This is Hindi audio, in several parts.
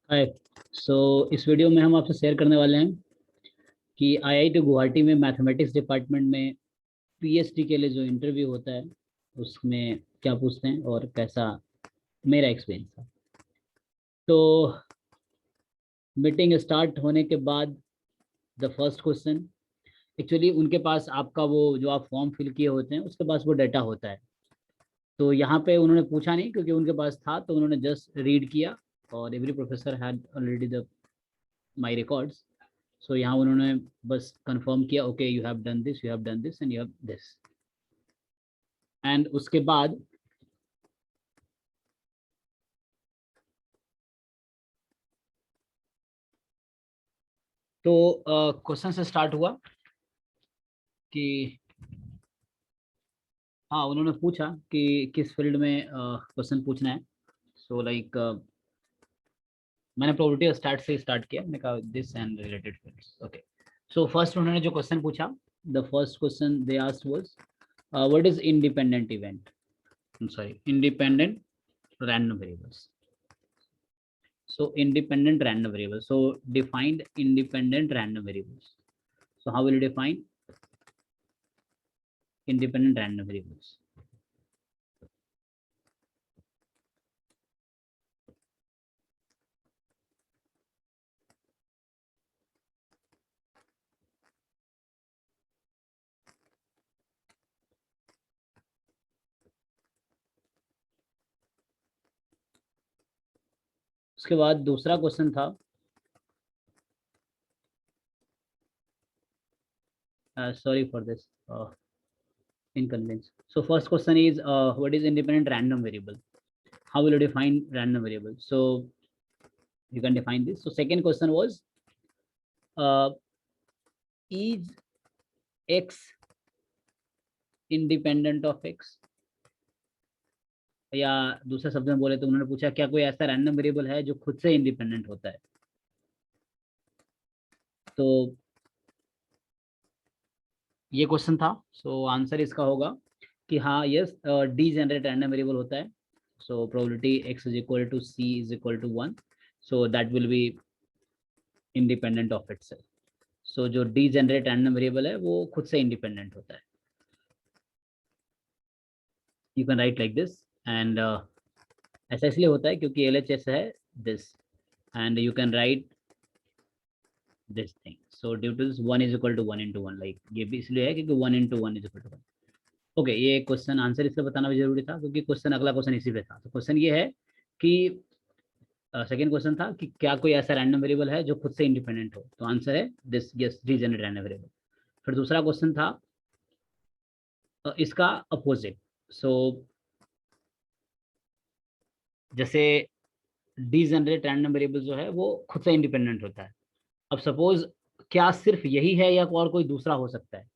हाय। इस वीडियो में हम आपसे शेयर करने वाले हैं कि आईआईटी गुवाहाटी में मैथमेटिक्स डिपार्टमेंट में पीएचडी के लिए जो इंटरव्यू होता है उसमें क्या पूछते हैं और कैसा मेरा एक्सपीरियंस था। तो मीटिंग स्टार्ट होने के बाद द फर्स्ट क्वेश्चन, एक्चुअली उनके पास आपका वो जो आप फॉर्म फिल किए होते हैं उसके पास वो डाटा होता है। तो यहाँ पे उन्होंने पूछा नहीं क्योंकि उनके पास था, तो उन्होंने जस्ट रीड किया और every professor had already the my records. So यहाँ उन्होंने बस कंफर्म किया, okay you have done this, you have done this and you have this. And उसके बाद तो क्वेश्चन से स्टार्ट हुआ कि हाँ, उन्होंने पूछा कि किस फील्ड में क्वेश्चन पूछना है। सो लाइक मैंने प्रोबेबिलिटी स्टार्ट से स्टार्ट किया, मैंने कहा this and related fields. Okay, so first उन्होंने जो क्वेश्चन पूछा, the first question they asked was what is independent event, sorry independent random variables. So independent random variables. So defined independent random variables. So how will you define independent random variables? उसके बाद दूसरा क्वेश्चन था, sorry for this inconvenience. So first question is what is independent random variable? How will you define random variable? So you can define this. So second question was uh, is x independent of x? या दूसरे शब्द में बोले तो उन्होंने पूछा क्या कोई ऐसा रैंडम वेरिएबल है जो खुद से इंडिपेंडेंट होता है। तो ये क्वेश्चन था। सो आंसर इसका होगा कि हाँ, yes, D generate random variable होता है। So probability X is equal to C is equal to 1, so that will be independent of itself. So जो डी जनरेट रैंडम वेरिएबल है वो खुद से इंडिपेंडेंट होता है। You can write like this and ऐसा इसलिए होता है क्योंकि एल एच एस है this, and you can write this thing. So due to this 1 is equal to 1 into 1, like ये भी इसलिए है क्योंकि 1 into 1 is equal to 1। Okay, ये क्वेश्चन आंसर इसलिए बताना भी जरूरी था क्योंकि क्वेश्चन अगला क्वेश्चन इसी पे था। तो क्वेश्चन ये है कि सेकेंड क्वेश्चन था कि क्या कोई ऐसा रैंडम वेरिएबल है जो खुद से इंडिपेंडेंट हो, तो आंसर है this, yes, regenerate random variable. फिर दूसरा क्वेश्चन था इसका अपोजिट। सो जैसे डीजनरेट रैंडम वेरिएबल जो है वो खुद से इंडिपेंडेंट होता है। अब सपोज क्या सिर्फ यही है या और कोई दूसरा हो सकता है?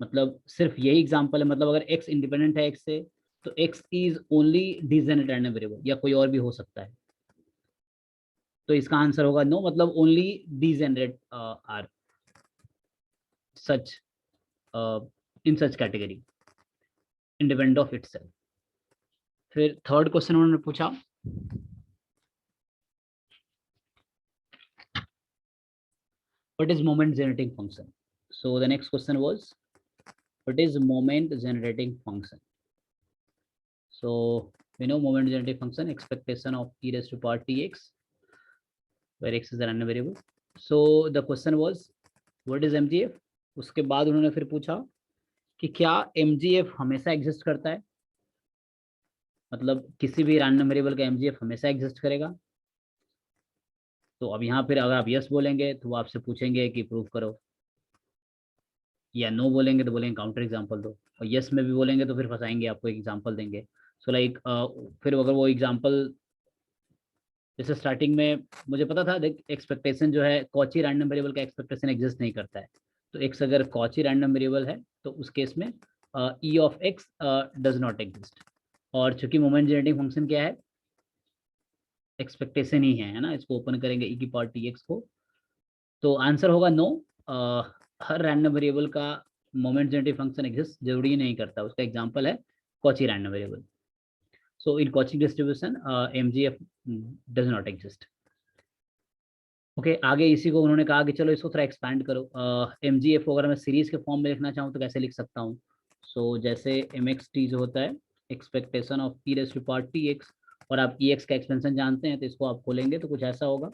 मतलब सिर्फ यही एग्जांपल है, मतलब अगर x इंडिपेंडेंट है x से तो x is only degenerate random variable, या कोई और भी हो सकता है? तो इसका आंसर होगा नो, मतलब only degenerate are such in such category independent of itself. फिर थर्ड क्वेश्चन उन्होंने पूछा what is moment generating function. So the next question was what is moment generating function. So we know moment generating function expectation of e raised to power tx where x is the random variable. So the question was what is mgf. उसके बाद उन्होंने फिर पूछा कि क्या mgf हमेशा एग्जिस्ट करता है, मतलब किसी भी रैंडम वेरिएबल का mgf हमेशा एग्जिस्ट करेगा। तो अब यहाँ फिर अगर आप यस बोलेंगे तो वो आपसे पूछेंगे कि प्रूव करो, या नो बोलेंगे तो बोलेंगे काउंटर एग्जांपल दो, और यस में भी बोलेंगे तो फिर फंसाएंगे, आपको एक एग्जांपल देंगे। सो लाइक फिर अगर वो एग्जांपल, जैसे स्टार्टिंग में मुझे पता था देख एक्सपेक्टेशन जो है कॉची रैंडम वेरिएबल का एक्सपेक्टेशन एग्जिस्ट नहीं करता है। तो एक्स अगर कॉची रैंडम वेरिएबल है तो उस केस में ई of x does not exist. और चूंकि मोमेंट जनरेटिंग फंक्शन क्या है, एक्सपेक्टेशन ही है ना, इसको ओपन करेंगे ई की पावर टी एक्स को, तो आंसर होगा नो। हर रैंडम वेरिएबल का मोमेंट जनरेटिव फंक्शन एग्जिस्ट जरूरी नहीं करता, उसका एग्जांपल है Cauchy random variable. So in Cauchy distribution MGF does not exist. Okay आगे इसी को उन्होंने कहा कि चलो इसको थोड़ा एक्सपैंड करो। MGF को अगर मैं सीरीज के फॉर्म में लिखना चाहूँ तो कैसे लिख सकता हूँ? सो जैसे MXT जो होता है expectation of e raise to power TX, और आप EX का एक्सपेंशन जानते हैं तो इसको आप खोलेंगे तो कुछ ऐसा होगा।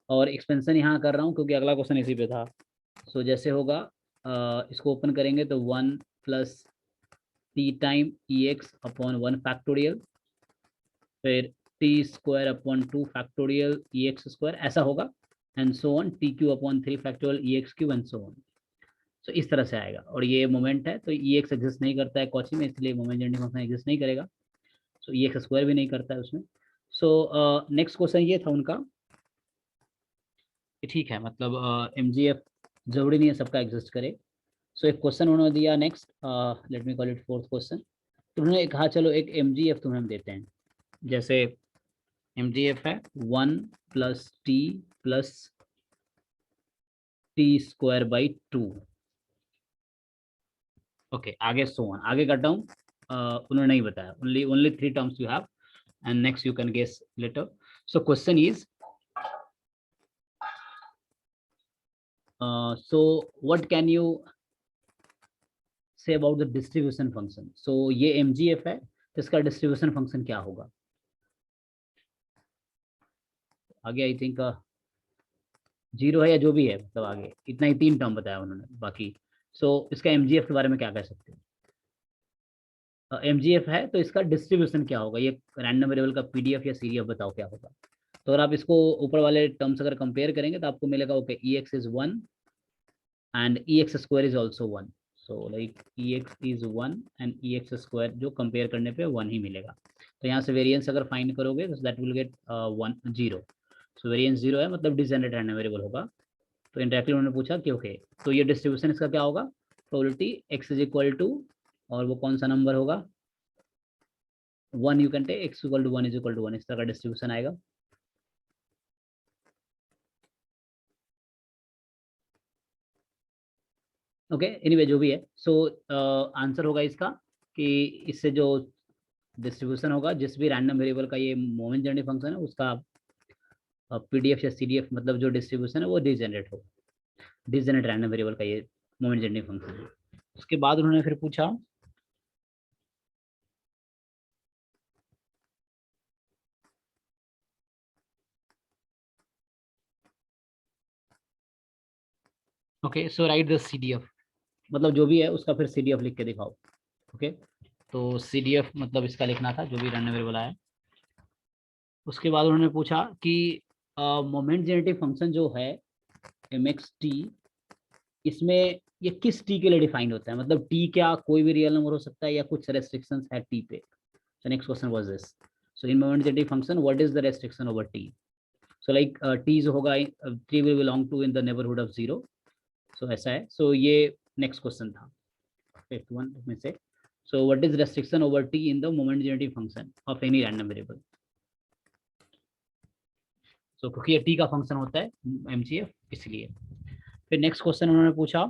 और एक्सपेंशन यहाँ कर रहा हूँ क्योंकि अगला क्वेश्चन इसी पे था। सो जैसे होगा इसको ओपन करेंगे तो 1 plus T time EX upon 1 factorial, फिर T square upon 2 factorial EX square ऐसा होगा, and so on TQ upon 3 factorial EX Q and so on. So इस तरह से आएगा, और ये मोमेंट है तो EX एग्जिस्ट नहीं करता है कॉची में, इसलिए मोमेंट जेनरेटिंग फंक्शन एग्जिस्ट नहीं करेगा। सो EX स्क्वायर भी नहीं करता है उसमें। सो नेक्स्ट क्वेश्चन ये था उनका कि ठीक है मतलब MGF जरूरी नहीं है सबका एग्जिस्ट करे। सो एक क्वेश्चन उन्होंने दिया next, let me call it fourth question. तो उन्होंने कहा चलो एक MGF तुम्हें हम देते हैं। जैसे MGF है 1 plus t plus t square by 2। Okay आगे सो ऑन, आगे का टर्म उन्होंने नहीं बताया, only only 3 terms you have, and next you can guess later. So question is so what can you say about the distribution function? so ये MGF है तो इसका डिस्ट्रीब्यूशन फंक्शन क्या होगा? आगे आई थिंक जीरो है या जो भी है, मतलब आगे इतना ही 3 टर्म बताया उन्होंने बाकी। इसका MGF के बारे में क्या कह सकते हैं? MGF है तो इसका डिस्ट्रीब्यूशन क्या होगा, ये रैंडम वेरिएबल का PDF या CDF बताओ क्या होगा। तो अगर आप इसको ऊपर वाले टर्म्स अगर कंपेयर करेंगे तो आपको मिलेगा okay EX is 1 and EX square is also 1। so like EX is 1 and EX square जो कंपेयर करने पे 1 ही मिलेगा। तो यहाँ से वेरिएंस अगर फाइंड करोगे तो that will get 1 0। So variance 0 है मतलब डिसजेनरेट रैंडम वेरिएबल होगा। तो इंटरेक्टली उन्होंने पूछा कि ओके तो ये डिस्ट्रीब्यूशन इसका क्या होगा, probability x is equal to, और वो कौन सा नंबर होगा, 1 you can take x equal to 1 is equal to 1, इस तरह का डिस्ट्रीब्यूशन आएगा। ओके एनीवे जो भी है, आंसर होगा इसका कि इससे जो डिस्ट्रीब्यूशन होगा जिस भी रैंडम वेरिएबल का ये मोमेंट जनरेटिंग फंक्शन है उसका PDF या CDF मतलब जो डिस्ट्रीब्यूशन है वो डिजनरेट हो, डिजनरेट रैंडम वेरिएबल का ये मोमेंट जनरेटिंग फंक्शन है। उसके बाद उन्होंने फिर पूछा okay so right the CDF, मतलब जो भी है उसका फिर CDF लिख के दिखाओ। ओके तो CDF मतलब इसका लिखना था जो भी रैंडम वेरिएबल आया। उसके बाद उन्होंने पूछा कि मोमेंट जनरेटिंग फंक्शन जो है MXT, इसमें ये किस टी के लिए डिफाइंड होता है, मतलब टी क्या कोई भी रियल नंबर हो सकता है या कुछ रेस्ट्रिक्शंस है टी पे। So next question was this. So in moment generating function, what is the restriction over t? So like t जो होगा t will belong to in the neighborhood of 0. So ऐसा है। So ये next question था, fifth one में से। So what is restriction over t in the moment generating function of any random variable? So क्योंकि ये t का फंक्शन होता है MGF इसलिए। फिर नेक्स्ट क्वेश्चन उन्होंने पूछा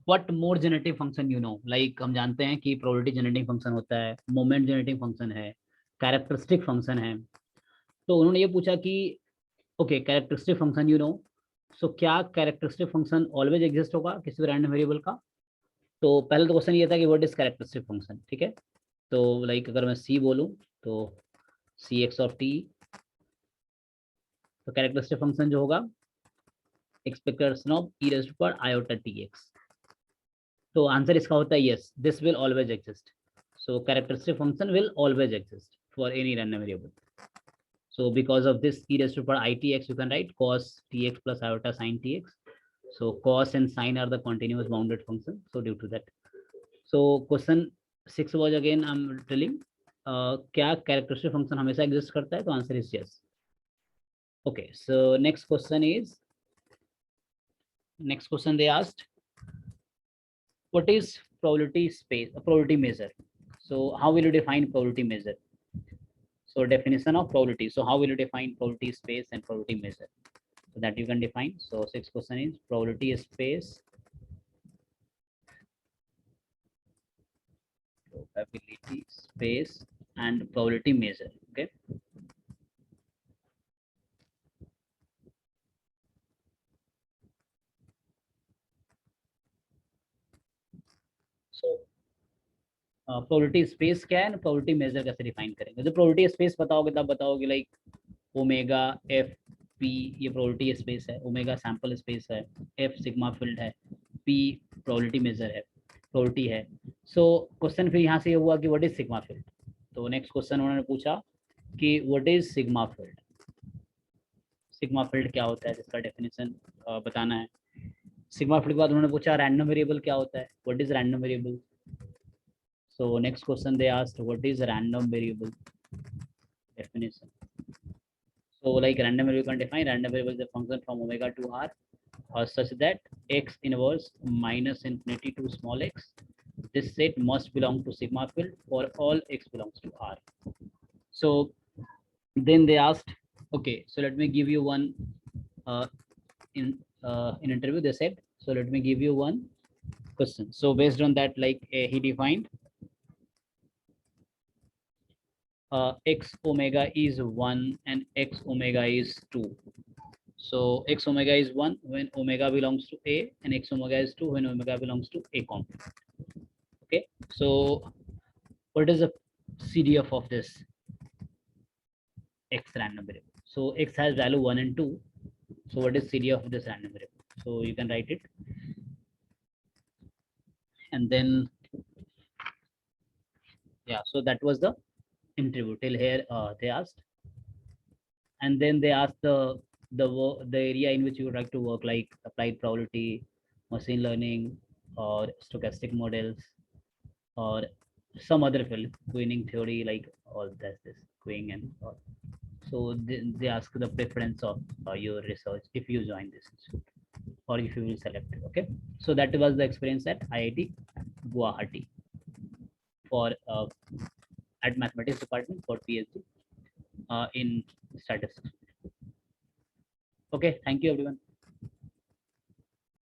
what mode generating function you know, like हम जानते हैं कि प्रोबेबिलिटी जनरेटिंग फंक्शन होता है, मोमेंट जनरेटिंग फंक्शन है, कैरेक्टरिस्टिक फंक्शन है। तो उन्होंने ये पूछा कि okay characteristic function you know, so क्या कैरेक्टरिस्टिक फंक्शन ऑलवेज एग्जिस्ट होगा किसी भी रैंडम वेरिएबल का? तो पहले तो क्वेश्चन ये था कि व्हाट इज कैरेक्टरिस्टिक फंक्शन, ठीक है। तो लाइक अगर मैं C बोलूँ तो CX ऑफ टी, तो कैरेक्टरिस्टिक फंक्शन जो होगा expectation of e raise to power iota TX। तो आंसर इसका होता है yes, this will always exist. So characteristic function will always exist for any random variable. So because of this e raised to power ITX, you can write cos TX plus iota sin TX. So cos and sin are the continuous bounded function. So due to that, so question 6 was again I'm telling क्या characteristic function हमेशा exist करता है, तो answer is yes. Okay, so next question they asked what is probability space, probability measure. So how will you define probability measure? So definition of probability. So how will you define probability space and probability measure? So that you can define. So sixth question is probability space, probability space and probability measure. Okay. Probability space क्या है, प्रोबेबिलिटी मेजर कैसे डिफाइन करेंगे। जब प्रोबेबिलिटी स्पेस बताओगे तब बताओगे लाइक ओमेगा एफ पी, ये प्रोबेबिलिटी स्पेस है, ओमेगा सैंपल स्पेस है, एफ सिग्मा फील्ड है, पी प्रोबेबिलिटी मेजर है, प्रोबेबिलिटी है। सो क्वेश्चन फिर यहाँ से ये हुआ कि व्हाट इज सिग्मा फील्ड। तो नेक्स्ट क्वेश्चन उन्होंने पूछा कि what is sigma field, sigma field क्या होता है जिसका डेफिनेशन बताना है। सिग्मा फील्ड के बाद उन्होंने पूछा रैंडम वेरिएबल क्या होता है, what is random variable. So next question they asked what is random variable definition. So like random variable can define random variable is a function from omega to r such that x inverse minus infinity to small x. This set must belong to sigma field for all x belongs to r. So then they asked, okay, so let me give you one in interview they said, so let me give you one question. So based on that, like he defined x omega is 1 and x omega is 2. So x omega is 1 when omega belongs to a, and x omega is 2 when omega belongs to a complement. Okay, so what is the CDF of this x random variable? So x has value 1 and 2. So what is CDF of this random variable? So you can write it, and then yeah, so that was the interview till here. They asked, and then they asked the area in which you would like to work, like applied probability, machine learning, or stochastic models, or some other field, Queening theory, like all this Queen and all. So they ask the preference of your research if you join this institute or if you will select it. Okay, so that was the experience at IIT Guwahati for at mathematics department for PhD in statistics. Okay, thank you everyone.